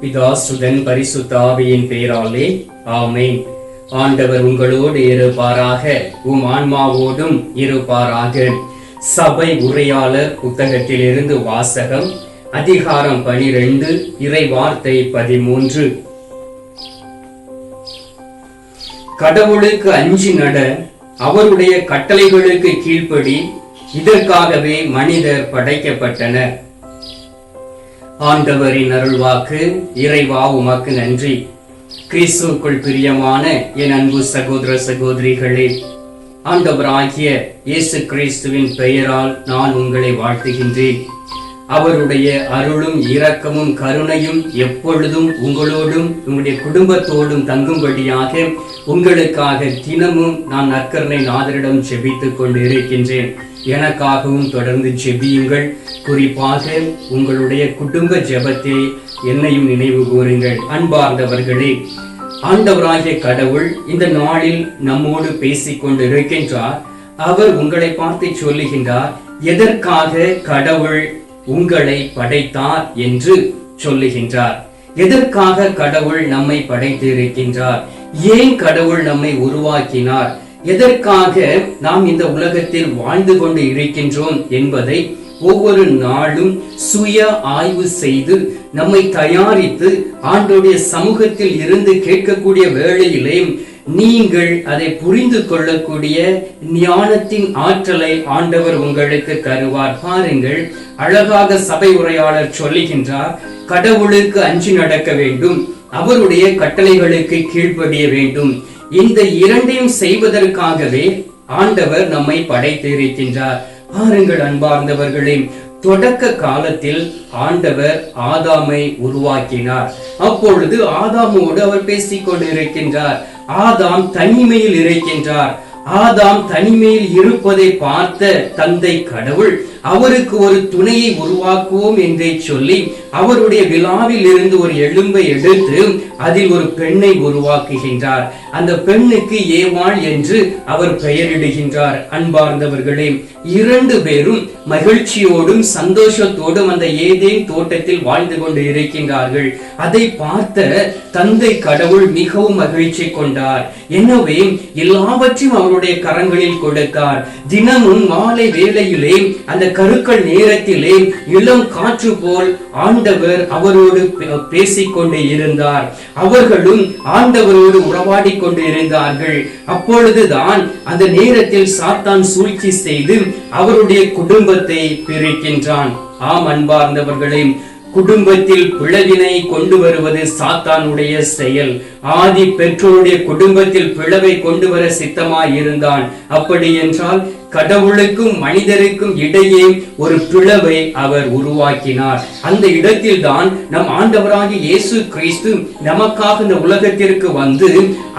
பிதா சுதன் பரிசுத்த ஆவியின் பெயராலே ஆமென். ஆண்டவர் உங்களோடு இருப்பாராக, உம் ஆன்மாவோடும் இருப்பாராக. சபை உரையாளர் புத்தகத்திலிருந்து வாசகம், அதிகாரம் 12, இறை வார்த்தை 13. கடவுளுக்கு அஞ்சி நட, அவருடைய கட்டளைகளுக்கு கீழ்ப்படி, இதற்காகவே மனிதர் படைக்கப்பட்டனர். ஆண்டவரின் அருள்வாக்கு. இறைவா உமக்கு நன்றி. கிறிஸ்துவுக்குள் பிரியமான என் அன்பு சகோதர சகோதரிகளே, ஆண்டவராகிய இயேசு கிறிஸ்துவின் பெயரால் நான் உங்களை வாழ்த்துகின்றேன். அவருடைய அருளும் இரக்கமும் கருணையும் எப்பொழுதும் உங்களோடும் உங்களுடைய குடும்பத்தோடும் தங்கும்படியாக உங்களுக்காக தினமும் நான் நற்கருணை நாதரிடம் ஜெபித்துக் கொண்டு இருக்கின்றேன். எனக்காகவும் தொடர்ந்து ஜெபியுங்கள். குறிப்பாக உங்களுடைய குடும்ப ஜெபத்தை என்னையும் நினைவு கூறுங்கள். அன்பார்ந்தவர்களே, ஆண்டவராகிய கடவுள் இந்த நாளில் நம்மோடு பேசிக் கொண்டு இருக்கின்றார். அவர் உங்களை பார்த்து சொல்லுகின்றார், எதற்காக கடவுள் உங்களை படைத்தார் என்று சொல்லுகின்றார். எதற்காக கடவுள் நம்மை படைத்து இருக்கின்றார்? ஏன் கடவுள் நம்மை உருவாக்கினார்? எதற்காக நாம் இந்த உலகத்தில் வாழ்ந்து கொண்டு இருக்கின்றோம் என்பதை ஒவ்வொரு நாளும் சுய ஆய்வு செய்து நம்மை தயாரித்து ஆண்டவருடைய சமூகத்தில் இருந்து கேட்கக்கூடிய வேளையிலே நீங்கள் அதை புரிந்து கொள்ளக்கூடிய ஞானத்தின் ஆற்றலை ஆண்டவர் உங்களுக்கு தருவார். பாருங்கள், அழகாக சபை உரையாளர் சொல்லுகின்றார், கடவுளுக்கு அஞ்சி நடக்க வேண்டும், அவருடைய கட்டளைகளுக்கு கீழ்ப்படிய வேண்டும். இந்த இரண்டையும் செய்வதற்காகவே ஆண்டவர் நம்மை படைத்திருக்கின்றார். பாருங்கள் அன்பார்ந்தவர்களே, தொடக்க காலத்தில் ஆண்டவர் ஆதாமை உருவாக்கினார். அப்பொழுது ஆதாமோடு அவர் பேசிக் கொண்டிருக்கின்றார். ஆதாம் தனிமையில் இருக்கின்றார். ஆதாம் தனிமையில் இருப்பதை பார்த்த தந்தை கடவுள் அவருக்கு ஒரு துணையை உருவாக்குவோம் என்றே சொல்லி அவருடைய விழாவில் இருந்து ஒரு எலும்பை எடுத்து அதில் ஒரு பெண்ணை உருவாக்குகின்றார். அந்த பெண்ணுக்கு ஏவாள் என்று அவர் பெயரிடுகின்றார். அன்பார்ந்தவர்களே, இரண்டு பேரும் மகிழ்ச்சியோடும் சந்தோஷத்தோடும் அந்த ஏதேன் தோட்டத்தில் வாழ்ந்து கொண்டு இருக்கின்றார்கள். அதை பார்த்த தந்தை கடவுள் மிகவும் மகிழ்ச்சி கொண்டார். எனவே எல்லாவற்றையும் அவருடைய கரங்களில் கொடுத்தார். தினமும் மாலை வேளையிலே அந்த கருக்கள் நேரத்திலே இளம் காற்று போல் ஆண்டவர் அவரோடு பேசிக் கொண்டு இருந்தார். அவர்களும் ஆண்டவரோடு உறவாடி கொண்டு இருந்தார்கள். அப்பொழுதுதான் அந்த நேரத்தில் சாத்தான் சூழ்ச்சி செய்து அவருடைய குடும்பத்தை பிரிக்கின்றான். ஆம் அன்பார்ந்தவர்களே, குடும்பத்தில் பிளவினை கொண்டு வருவது சாத்தானுடைய செயல். ஆதி பெற்றோருடைய குடும்பத்தில் பிளவை கொண்டு வர சித்தமாய் இருந்தான். அப்படி என்றால் கடவுளுக்கும் மனிதருக்கும் இடையே ஒரு பிளவை அவர் உருவாக்கினார். அந்த இடத்தில் தான் நம் ஆண்டவராகிய இயேசு கிறிஸ்து நமக்காக இந்த உலகத்திற்கு வந்து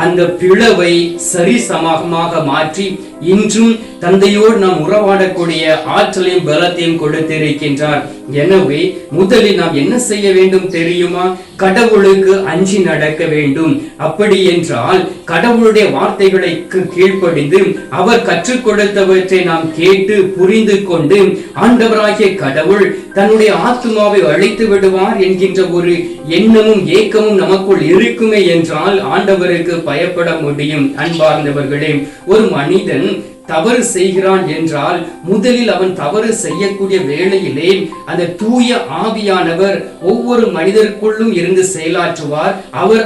அந்த பிளவை சரிசமமாக மாற்றி இன்றும் தந்தையோடு நாம் உறவாடக்கூடிய ஆற்றலையும் பலத்தையும் கொடுத்திருக்கின்றார். எனவே முதலில் நாம் என்ன செய்ய வேண்டும் தெரியுமா? கடவுளுக்கு அஞ்சி நடக்க வேண்டும். அப்படி என்றால் கடவுளுடைய வார்த்தைகளுக்கு கீழ்ப்படிந்து அவர் கற்றுக் கொடுத்தவற்றை நாம் கேட்டு புரிந்து கொண்டு ஆண்டவராகிய கடவுள் தன்னுடைய ஆத்மாவை அழித்து விடுவார் என்கின்ற ஒரு எண்ணமும் ஏக்கமும் நமக்குள் இருக்குமே என்றால் ஆண்டவருக்கு பயப்பட முடியும். அன்பார்ந்தவர்களே, ஒரு மனிதன் தவறு செய்கிறான் என்றால் முதலில் அவன் தவறு செய்யக்கூடிய வேளையிலே அந்த தூய ஆவியானவர் ஒவ்வொரு மனிதருக்குள்ளும் இருந்து செயலாற்றுவார். அவர்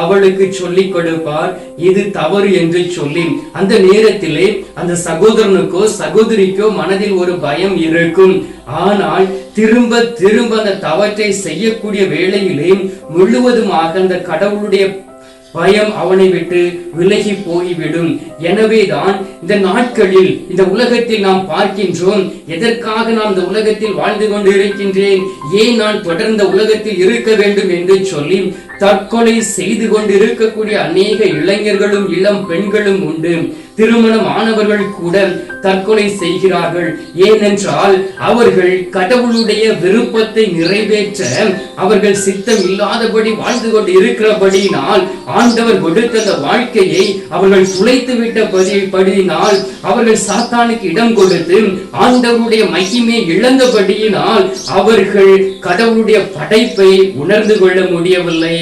அவளுக்கு சொல்லிக் கொடுப்பார், இது தவறு என்று சொல்லி. அந்த நேரத்திலே அந்த சகோதரனுக்கோ சகோதரிக்கோ மனதில் ஒரு பயம் இருக்கும். ஆனால் திரும்ப திரும்ப அந்த தவற்றை செய்யக்கூடிய வேளையிலே முழுவதுமாக அந்த கடவுளுடைய பயம் அவனை விட்டு விலகி போய்விடும். எனவேதான் இந்த நாட்களில் இந்த உலகத்தில் நாம் பார்க்கின்றோம், எதற்காக நான் இந்த உலகத்தில் வாழ்ந்து கொண்டு இருக்கின்றேன், ஏன் நான் தொடர்ந்த உலகத்தில் இருக்க வேண்டும் என்று சொல்லி தற்கொலை செய்து கொண்டு இருக்கக்கூடிய அநேக இளைஞர்களும் இளம் பெண்களும் உண்டு. திருமணமானவர்கள் கூட தற்கொலை செய்கிறார்கள். ஏனென்றால் அவர்கள் கடவுளுடைய விருப்பத்தை நிறைவேற்ற அவர்கள் சித்தம் இல்லாதபடி வாழ்ந்து கொண்டு இருக்கிறபடியினால், ஆண்டவர் கொடுத்த வாழ்க்கையை அவர்கள் துளைத்து விட்டபடியினால், அவர்கள் சாத்தானுக்கு இடம் கொடுத்து ஆண்டவருடைய மகிமை இழந்தபடியினால் அவர்கள் கடவுளுடைய படைப்பை உணர்ந்து கொள்ள முடியவில்லை.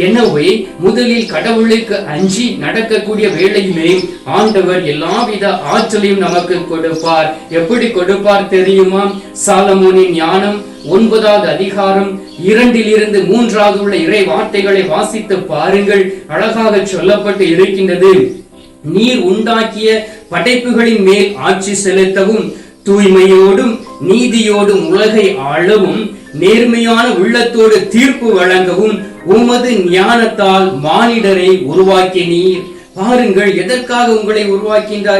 எனவே முதலில் கடவுளுக்கு அஞ்சி நடக்கக்கூடிய வேளையிலே ஆண்டவர் எல்லாவித ஆற்றலையும் நமக்கு கொடுப்பார். எப்படி கொடுப்பார் தெரியுமா? சாலமோனின் ஞானம் 9வது அதிகாரம் 2 to 3 உள்ள இறை வார்த்தைகளை வாசித்து பாருங்கள். அழகாக சொல்லப்பட்டு இருக்கின்றது. நீர் உண்டாக்கிய படைப்புகளின் மேல் ஆட்சி செலுத்தவும், தூய்மையோடும் நீதியோடும் உலகை ஆளவும், நேர்மையான உள்ளத்தோடு தீர்ப்பு வழங்கவும் உமது ஞானத்தால் மானிடரை உருவாக்கினீர். பாருங்கள், எதற்காக உங்களை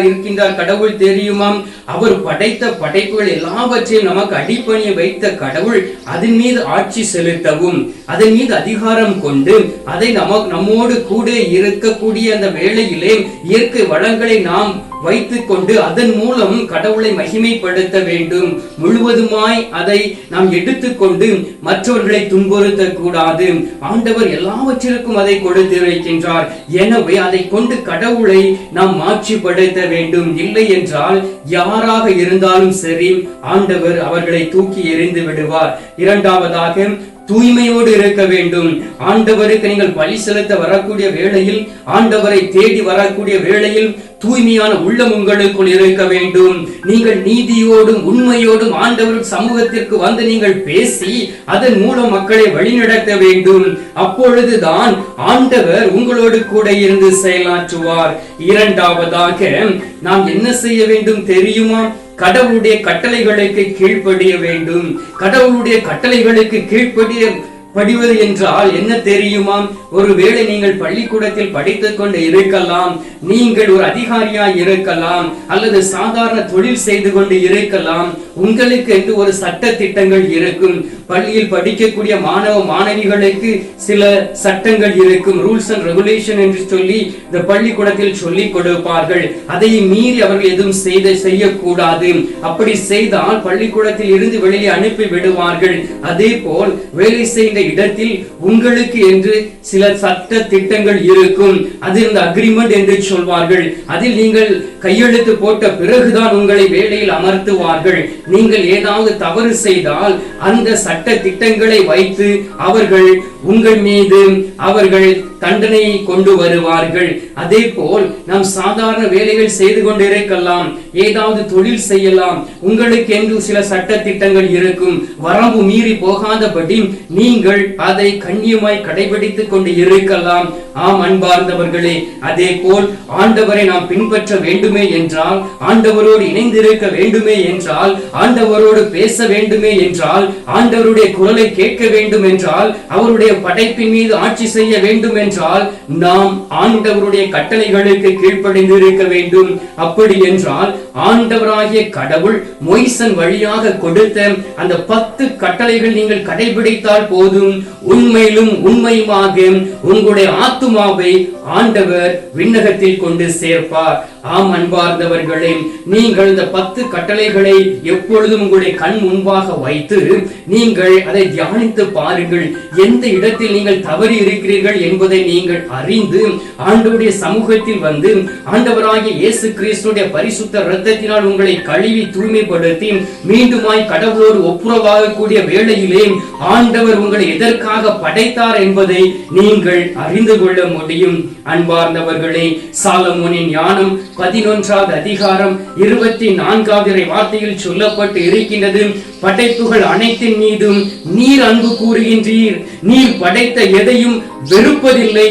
இருக்கின்றார் கடவுள் தெரியுமாம்? அவர் படைத்த படைப்புகள் எல்லாவற்றையும் நமக்கு அடிப்பணிய வைத்த கடவுள் அதன் மீது ஆட்சி செலுத்தவும், அதன் மீது அதிகாரம் கொண்டு, அதை நம்மோடு கூட இருக்கக்கூடிய அந்த வேளையிலே இயற்கை வளங்களை நாம் வைத்துக் கொண்டு அதன் மூலம் கடவுளை மகிமைப்படுத்த வேண்டும். முழுவதுமாய் அதை நாம் எடுத்துக்கொண்டு மற்றவர்களை துன்புறுத்த கூடாது. ஆண்டவர் எல்லாவற்றிற்கும் அதை கொடுத்திருக்கின்றார். எனவே அதை கொண்டு கடவுளை நாம் மாற்றிப்படுத்த வேண்டும். இல்லை என்றால் யாராக இருந்தாலும் சரி, ஆண்டவர் அவர்களை தூக்கி எறிந்து விடுவார். இரண்டாவதாக, தூய்மையோடு இருக்க வேண்டும். ஆண்டவருக்கு நீங்கள் பலி செலுத்த வரக்கூடிய வேளையில், ஆண்டவரை தேடி வரக்கூடிய வேளையில் தூய்மையான உள்ளம் உங்களுக்குள் இருக்க வேண்டும். நீங்கள் நீதியோடும் உண்மையோடும் ஆண்டவர் சமூகத்திற்கு வந்து நீங்கள் பேசி அதன் மூலம் மக்களை வழிநடத்த வேண்டும். அப்பொழுதுதான் ஆண்டவர் உங்களோடு கூட இருந்து செயலாற்றுவார். இரண்டாவதாக, நாம் என்ன செய்ய வேண்டும் தெரியுமா? கடவுளுடைய கட்டளைகளுக்கு கீழ்ப்படிய வேண்டும். கடவுளுடைய கட்டளைகளுக்கு கீழ்ப்படிவது என்றால் என்ன தெரியுமா? ஒருவேளை நீங்கள் பள்ளிக்கூடத்தில் படித்துக் கொண்டு இருக்கலாம், நீங்கள் ஒரு அதிகாரியாய் இருக்கலாம், அல்லது சாதாரண தொழில் செய்து கொண்டு இருக்கலாம். உங்களுக்கு என்று ஒரு சட்ட திட்டங்கள் இருக்கும். பள்ளியில் படிக்கக்கூடிய மாணவ மாணவிகளுக்கு சில சட்டங்கள் இருக்கும், ரூல்ஸ் அண்ட் ரெகுலேஷன் என்று சொல்லி இந்த பள்ளிக்கூடத்தில் சொல்லிக் கொடுப்பார்கள். அதை மீறி அவர்கள் எதுவும் செய்யக்கூடாது. அப்படி செய்தால் பள்ளிக்கூடத்தில் இருந்து வெளியே அனுப்பி விடுவார்கள். அதே போல் வேலை செய்த இடத்தில் உங்களுக்கு என்று சில சட்ட திட்டங்கள் இருக்கும். அதில் இந்த அக்ரிமெண்ட் என்று சொல்வார்கள். அதில் நீங்கள் கையெழுத்து போட்ட பிறகுதான் உங்களை வேலையில் அமர்த்துவார்கள். நீங்கள் ஏதாவது தவறு செய்தால் அந்த சட்ட திட்டங்களை வைத்து அவர்கள் உங்கள் மீது தண்டனையை கொண்டு வருவார்கள். அதே போல் நாம் சாதாரண வேலைகள் செய்து கொண்டிருக்கலாம், ஏதாவது தொழில் செய்யலாம், உங்களுக்கு என்று சில சட்ட திட்டங்கள் இருக்கும். வரம்பு மீறி போகாதபடி நீங்கள் அதை கண்ணியமாய் கடைபிடித்துக் கொண்டு இருக்கலாம். ஆம் அன்பார்ந்தவர்களே, அதே போல் ஆண்டவரை நாம் பின்பற்ற வேண்டுமே என்றால், ஆண்டவரோடு இணைந்திருக்க வேண்டுமே என்றால், ஆண்டவரோடு பேச வேண்டுமே என்றால், ஆண்டவருடைய குரலை கேட்க வேண்டும் என்றால், அவருடைய படைப்பின் மீது ஆட்சி செய்ய வேண்டும் என்றால், நாம் ஆண்டவருடைய கட்டளைகளுக்கு கீழ்ப்படிந்து இருக்க வேண்டும். அப்படி என்றால் ஆண்டவராகிய கடவுள் மோய்சன் வழியாக கொடுத்த அந்த 10 கட்டளைகள் நீங்கள் கடைபிடித்தால் போதும். உண்மையிலும் உண்மையுமாக உங்களுடைய ஆத்துமாவை ஆண்டவர் விண்ணகத்தில் கொண்டு சேர்ப்பார். ஆம் அன்பார்ந்தவர்களே, நீங்கள் இந்த 10 கட்டளைகளை எப்பொழுதும் உங்களுடைய கண் முன்பாக வைத்து நீங்கள் அதை தியானித்து பாருங்கள். எந்த இடத்தில் நீங்கள் தவறி இருக்கிறீர்கள் என்பதை நீங்கள் அறிந்து ஆண்டவருடைய சமூகத்தில் வந்து ஆண்டவராகிய இயேசு கிறிஸ்துவின் பரிசுத்த இரத்தத்தினால் உங்களை கழுவி தூய்மைப்படுத்தி மீண்டுமாய் கடவுளோடு ஒப்புரவாக கூடிய வேளையிலே ஆண்டவர் உங்களை எதற்காக படைத்தார் என்பதை நீங்கள் அறிந்து கொள்ள முடியும். அன்பார்ந்தவர்களே, சாலமோனின் ஞானம் 11வது அதிகாரம் 24வது வார்த்தையில் சொல்லப்பட்டு இருக்கின்றது. படைப்புகள் அனைத்தின் மீதும் நீர் அன்பு கூறுகின்றீர். நீர் படைத்த எதையும் வெறுப்பதில்லை.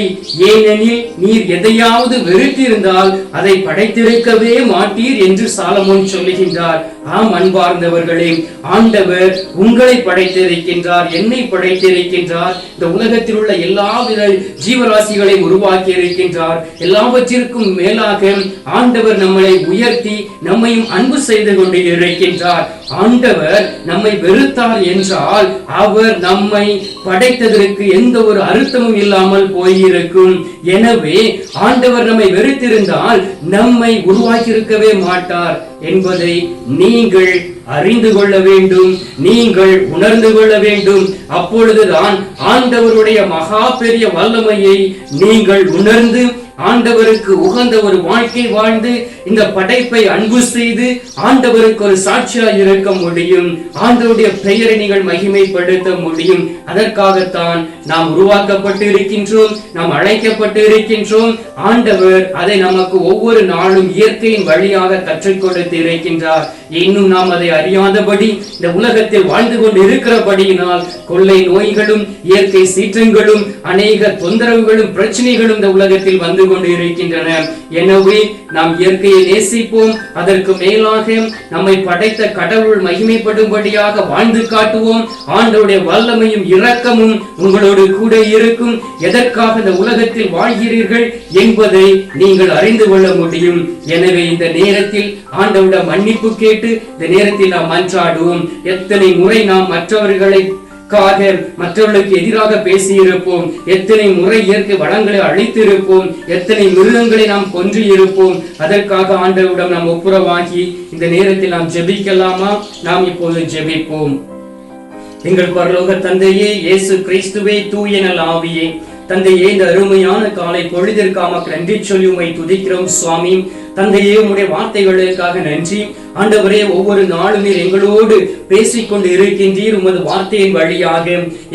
ஏனெனில் நீர் எதையாவது வெறுத்திருந்தால் அதை படைத்திருக்கவே மாட்டீர் என்று சாலமோன் சொல்லுகின்றார். ஆம் அன்பார்ந்தவர்களே, ஆண்டவர் உங்களை படைத்திருக்கின்றார், என்னை படைத்திருக்கின்றார். இந்த உலகத்தில் உள்ள எல்லாவித ஜீவராசிகளை உருவாக்கி இருக்கின்றார். எல்லாவற்றிற்கும் மேலாக ஆண்டவர் நம்மளை உயர்த்தி நம்மையும் அன்பு செய்து கொண்டு இருக்கின்றார். ஆண்டவர் நம்மை வெறுத்தார் என்றால் அவர் நம்மை படைத்ததற்கு எந்த ஒரு அர்த்தமும் இல்லாமல் போயிருக்கும். எனவே ஆண்டவர் நம்மை வெறுத்திருந்தால் நம்மை உருவாக்கியிருக்கவே மாட்டார் என்பதை நீங்கள் அறிந்து கொள்ள வேண்டும், நீங்கள் உணர்ந்து கொள்ள வேண்டும். அப்பொழுதுதான் ஆண்டவருடைய மகா பெரிய வல்லமையை நீங்கள் உணர்ந்து ஆண்டவருக்கு உகந்த ஒரு வாழ்க்கை வாழ்ந்து இந்த படைப்பை அன்பு செய்து ஆண்டவருக்கு ஒரு சாட்சியாக இருக்க முடியும். ஆண்டவருடைய பெயரை நீங்கள் மகிமைப்படுத்த முடியும். அதற்காகத்தான் நாம் உருவாக்கப்பட்டு இருக்கின்றோம், நாம் அழைக்கப்பட்டு இருக்கின்றோம். ஆண்டவர் அதை நமக்கு ஒவ்வொரு நாளும் இயற்கையின் வழியாக கற்றுக் கொடுத்து இருக்கின்றார். இன்னும் நாம் அதை அறியாதபடி இந்த உலகத்தில் வாழ்ந்து கொண்டு இருக்கிறபடியினால் கொள்ளை நோய்களும் இயற்கை சீற்றங்களும் அநேக தொந்தரவுகளும் பிரச்சனைகளும் இந்த உலகத்தில் வந்து கொண்டு இருக்கின்றன. எனவே நாம் இயற்கையை நேசிப்போம், அதற்கு மேலாக நம்மை படைத்த கடவுள் மகிமைப்படும்படியாக வாழ்ந்து காட்டுவோம். ஆண்டவருடைய வல்லமையும் இரக்கமும் உங்களோடு கூட இருக்கும். எதற்காக இந்த உலகத்தில் வாழ்கிறீர்கள் என்பதை நீங்கள் அறிந்து கொள்ள முடியும். எனவே இந்த நேரத்தில் ஆண்டவருடைய மன்னிப்பு கேட்டு இந்த நேரத்தில் நாம் மன்றாடுவோம். எத்தனை முறை நாம் மற்றவர்களுக்கு எதிராக பேசியிருப்போம், எத்தனை முறை இயற்கை வளங்களை அழித்திருப்போம், எத்தனை மிருகங்களை நாம் கொன்று இருப்போம். அதற்காக ஆண்டவரிடம் நாம் ஒப்புரவாகி இந்த நேரத்தில் நாம் ஜெபிக்கலாமா? நாம் இப்போது ஜெபிப்போம். எங்கள் பரலோக தந்தையே, இயேசு கிறிஸ்துவே, தூய நல் ஆவியே, தந்தையே, இந்த அருமையான காலை பொழுதிற்காக நன்றி சொல்லி உம்மை துதிக்கிறோம் சுவாமி. தந்தையே, உம்முடைய வார்த்தைகளுக்காக நன்றி. ஆண்டவரே, ஒவ்வொரு நாளும் நீர் எங்களோடு பேசிக்கொண்டு இருக்கின்றீர் உமது வார்த்தையின் வழியாக.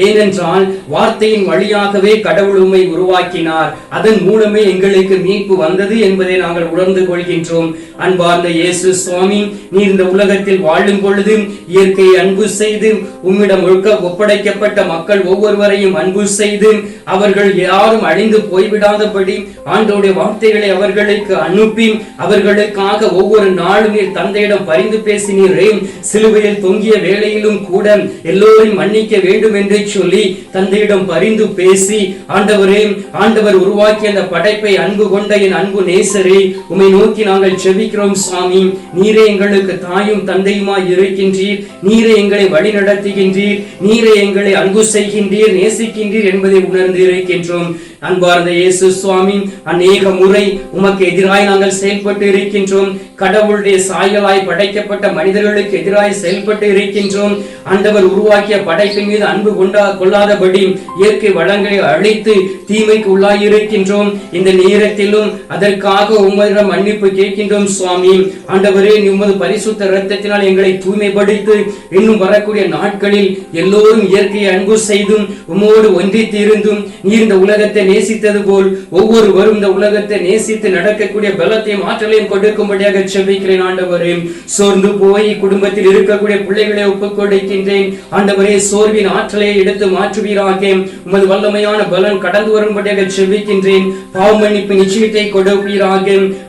ஏனென்றால் வார்த்தையின் வழியாகவே கடவுள் உம்மை உருவாக்கினார், அதன் மூலமே எங்களுக்கு மீட்பு வந்தது என்பதை நாங்கள் உணர்ந்து கொள்கின்றோம். அன்பார்ந்த இயேசு சுவாமி, நீர் இந்த உலகத்தில் வாழும் பொழுது இயற்கையை அன்பு செய்து உம்மிடம் ஒப்படைக்கப்பட்ட மக்கள் ஒவ்வொருவரையும் அன்பு செய்து அவர்கள் யாரும் அழிந்து போய்விடாதபடி ஆண்டவருடைய வார்த்தைகளை அவர்களுக்கு அனுப்பி அவர்களுக்காக ஒவ்வொரு நாளும் நீர் தந்தையிடம் பரிந்து பேசினீரே. சிலுவையில் தொங்கிய வேளையிலும் கூட எல்லோரையும் மன்னிக்க வேண்டும் என்று சொல்லி தந்தையிடம் பரிந்து பேசி ஆண்டவர் உருவாக்கிய அந்த படைப்பை அன்பு கொண்ட என் அன்பு நேசரே, உம்மை நோக்கி நாங்கள் செபிக்கிறோம் சுவாமி. நீரே எங்களுக்கு தாயும் தந்தையுமாய் இருக்கின்றீர், நீரே எங்களை வழி நடத்துகின்றீர், நீரே எங்களை அன்பு செய்கின்றீர், நேசிக்கின்றீர் என்பதை உணர்ந்து இருக்கின்றோம். அன்பார்ந்த இயேசு சுவாமி, அநேக முறை உமக்கு எதிராய் நாங்கள் செயல்பட்டு இருக்கின்றோம். கடவுளுடைய சாயலாய் படைக்கப்பட்ட மனிதர்களுக்கு எதிராய் செயல்பட்டு இருக்கின்றோம். ஆண்டவர் உருவாக்கிய படைப்பின் மீது அன்பு கொள்ளாதபடி இயற்கை வளங்களை அழித்து தீமைக்கு உள்ளாய் இருக்கின்றோம். இந்த நேரத்திலும் அதற்காக உம்மிடம் மன்னிப்பு கேட்கின்றோம் சுவாமி. ஆண்டவரே, உமது பரிசுத்த இரத்தத்தினால் எங்களை தூய்மைப்படுத்தி இன்னும் வரக்கூடிய நாட்களில் எல்லோரும் இயற்கையை அன்பு செய்தும் உம்மோடு ஒன்றித்து இருந்தும் நீர் இந்த உலகத்தை நேசித்தது போல் ஒவ்வொருவரும் இந்த உலகத்தை நேசித்து நடக்கக்கூடிய பலத்தையும் ஆற்றலையும் கொடுக்கும்படியாக செபிக்கிறேன். ஆண்டவரே, சோர்ந்து போய் குடும்பத்தில் இருக்கக்கூடிய பிள்ளைகளை ஒப்புக் கொடுக்கின்றேன். ஆண்டவரே, சோர்வின் ஆற்றலை எடுத்து மாற்றுவீராக. உமது வல்லமையான பலன் கடந்து வரும்படியாக செபிக்கின்றேன். பாவ மன்னிப்பு நிச்சயத்தை கொடுப்பீராக.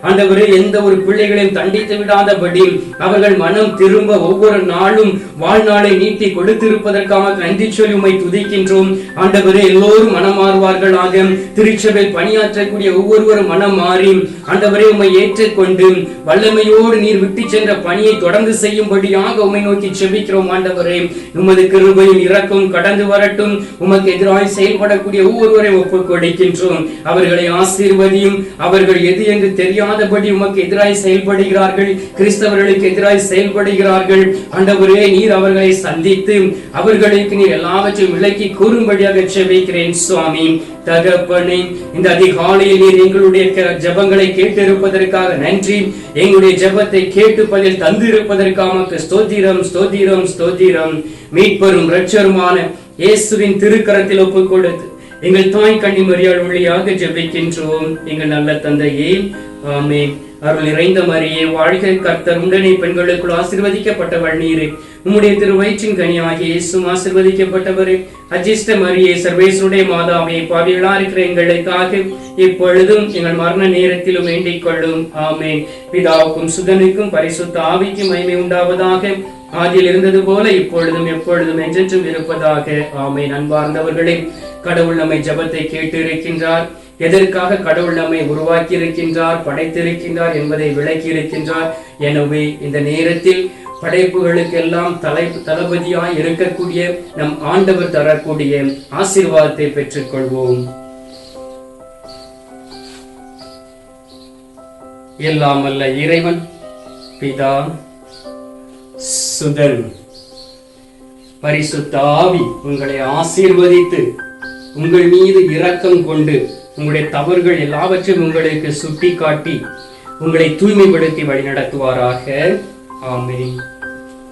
ஆண்டவரே, எந்த ஒரு பிள்ளைகளையும் தண்டித்து விடாதபடி அவர்கள் மனம் திரும்ப ஒவ்வொரு நாளும் வாழ்நாளை நீட்டி கொடுத்திருப்பதற்காக நன்றி சொல்லி உம்மை துதிக்கின்றோம். ஆண்டவரே, எல்லோரும் மனம் மாறுவார்களாக. திருச்சபை பணியாற்றக்கூடிய ஒவ்வொருவரும் மனம் மாறி ஆண்டவரே உம்மை ஏற்றுக்கொண்டு வல்லமையோடு நீர் விட்டு சென்ற பணியை தொடர்ந்து செய்யும்படியாக உம்மை நோக்கி செபிக்கிறோம். ஆண்டவரே, உமது கிருபையும் இரக்கம் கடந்து வரட்டும். உமக்கு எதிராய் செயல்படக்கூடிய ஒவ்வொருவரையும் ஒப்புக் கொடுக்கின்றோம். அவர்களை ஆசீர்வதியும். அவர்கள் எது என்று தெரியாதபடி உமக்கு எதிராய் செயல்படுகிறார்கள், கிறிஸ்தவர்களுக்கு எதிராய் செயல்படுகிறார்கள். ஆண்டவரே, நீர் அவர்களை சந்தித்து அவர்களுக்கு நீர் எல்லாவற்றையும் விலக்கி கூறும்படியாக செபிக்கிறேன் சுவாமி. தகப்பனே, இந்த அதிகாலையில் நீர் எங்களுடைய ஜெபங்களை கேட்டிருப்பதற்காக நன்றி. எங்களுடைய ஜெபத்தை கேட்டு பதில் தந்திருப்பதற்காக ஸ்தோத்திரம் ஸ்தோத்திரம் ஸ்தோத்திரம். மீட்பரும் இரட்சகருமான இயேசுவின் திருக்கரத்தில் ஒப்புக் கொடுத்து எங்கள் தாய் கன்னி மரியாள் வழியாக ஜெபிக்கின்றோம். எங்கள் நல்ல தந்தையே, ஆமென். அருள் நிறைந்த மரியே, வாழ்க, கர்த்தர் உடனே பெண்களுக்குள் ஆசீர்வதிக்கப்பட்டவள் நீரே. உம்முடைய திருவயிற்றின் கனியாகிய இயேசுவும் ஆசீர்வதிக்கப்பட்டவரே. அஜிஷ்ட மரியே, சர்வேசுடைய மாதாவே, பாவிகளா இருக்கிற எங்களுக்காக இப்பொழுதும் எங்கள் மரண நேரத்திலும் வேண்டிக் கொள்ளும். ஆமென். பிதாவுக்கும் சுதனுக்கும் பரிசுத்த ஆவிக்கும் மகிமை உண்டாவதாக. ஆதியில் இருந்தது போல இப்பொழுதும் எப்பொழுதும் என்றென்றும் இருப்பதாக. ஆமென். அன்பார்ந்தவர்களே, கடவுள் நம்மை ஜெபத்தை கேட்டு இருக்கின்றார். எதற்காக கடவுள் நம்மை உருவாக்கி இருக்கின்றார், படைத்திருக்கின்றார் என்பதை விளக்கி இருக்கின்றார். எனவே இந்த நேரத்தில் படைப்புகளுக்கு எல்லாம் தளபதியாய் இருக்கக்கூடிய நம் ஆண்டவர் தரக்கூடிய ஆசீர்வாதத்தை பெற்றுக்கொள்வோம். எல்லாம் வல்ல இறைவன் பிதா, சுதன், பரிசுத்த ஆவி உங்களை ஆசீர்வதித்து உங்கள் மீது இரக்கம் கொண்டு உங்களுடைய தவறுகள் எல்லாவற்றையும் உங்களுக்கு சுட்டி காட்டி உங்களை தூய்மைப்படுத்தி வழிநடத்துவாராக. ஆமென்.